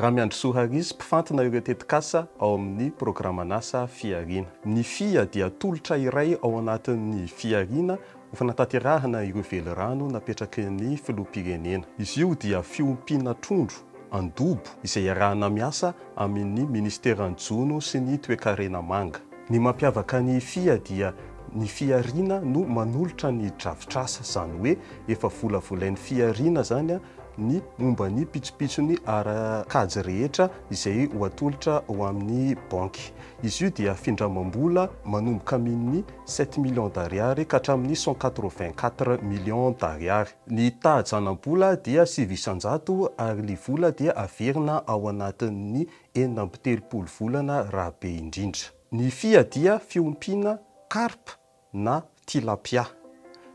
RAMIANDRISOA mpifantina ireo tetikasa ao amin'ny programan'asa Fihariana. Ny fia dia tolotra iray ao anatin'ny Fihariana ho fanatanterahana ireo velirano napetraky ny filoham-pirenena. Izy io dia fiompiana trondro andobo izay arahana miasa amin'ny ministeran-jono sy ny toe-karena manga. Ny mampiavaka ny fia dia ny Fihariana no manolotra ny drafitrasa, zany hoe efa volavolain'ny Fihariana zany ny momba ny pitsopitsony ara-kajy rehetra izay ho atolotra ho amin'ny banky. Izy io dia findramam-bola manomboka amin'ny 7 millions d'ariary ka hatramin'ny 184 millions d'ariary. Ny tahajanam-bola dia 900 ary ny vola dia averina ao anatin'ny 4 volana rahabe indrindra. Ny fia dia fiompiana karpa na tilapia.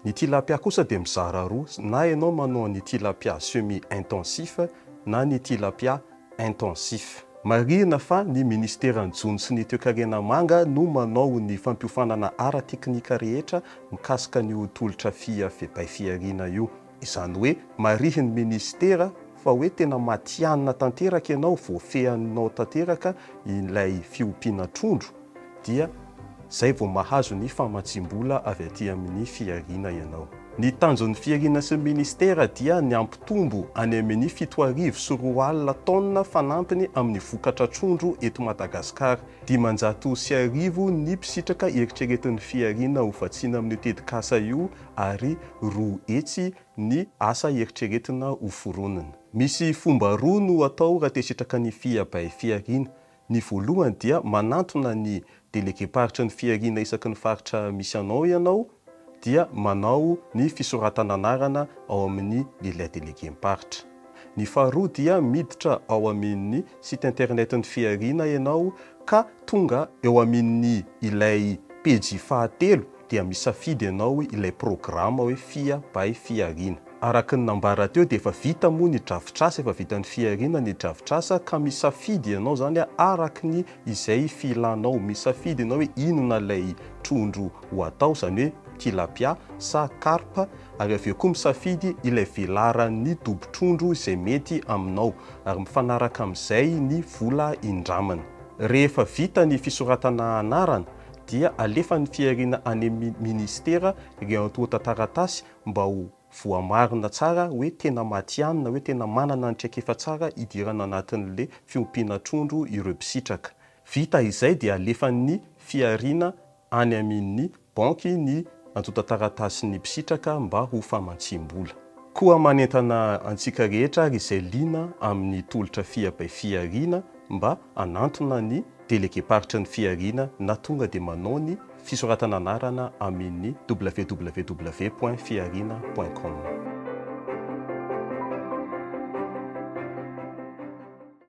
Ny tilapia kosa dia mizara roa, na ianao manao ny tilapia semi-intensif na ny tilapia intensif. Marina fa ny ministeran-jono sy ny toe-karena manga no manao ny fampiofanana ara-teknika rehetra mikasika ny tolotra fia Fihariana io. Izany hoe marihin'ny ministera fa hoe tena matianina tanteraka ianao, voafehanao tanteraka ilay fiompiana trondro, dia zay vao mahazo ny famatsiam-bola avy aty amin'ny Fihariana ianao. Ny tanjon'ny Fihariana sy ministera dia ny ampitombo any amin'ny 7,4 tonnes fanampiny amin'ny vokatra trondro eto Madagasikara. 500 ny mpisitraka eritreretin'ny Fihariana ho vatsiana amin'ny tetikasa io ary 2 hetsy ny asa eritreretina ho foronina. Misy fomba roa no atao raha te sitraka ny fia Fihariana. Ny voalohany dia manantona ny delegeparitry ny Fihariana isaky ny faritra misy anao ianao, dia manao ny fisoratana anarana ao amin'ny ilay delegem-paritra. Ny faharoa dia miditra ao amin'ny site internet ny Fihariana ianao ka tonga eo amin'ny ilay pejy fahatelo dia misafidy ianao ilay programa hoe fia by Fihariana. Araka ny nambara teo dia efa vita moa ny drafitrasa, efa vitan'ny Fihariana ny drafitrasa ka misafidy ianao zany araky ny izay filanao, misafidy ianao hoe inona lay trondro ho atao, zany hoe tilapia sa karpa, ary avy eo koa misafidy ilay velaran'ny dobo-trondro izay mety aminao ary mifanaraka amin'izay ny vola indramana. Rehefa vita ny fisoratana anarana dia alefan'ny Fihariana any ministera ireo antontan-taratasy mba ho voamarina tsara hoe tena matianina, hoe tena manana ny traikefa tsara idirana anatin'le fiompiana trondro ireo mpisitraka. Vita izay dia alefan'ny Fihariana any amin'ny banky ny antontan-taratasy ny mpisitraka mba ho famatsiam-bola. Koa manentana antsika rehetra ary izay liana amin'ny tolotra fia by Fihariana mba anantona ny delegeparitry ny Fihariana na tonga dia manao ny fisoratana anarana amin'ny www.fihariana.com.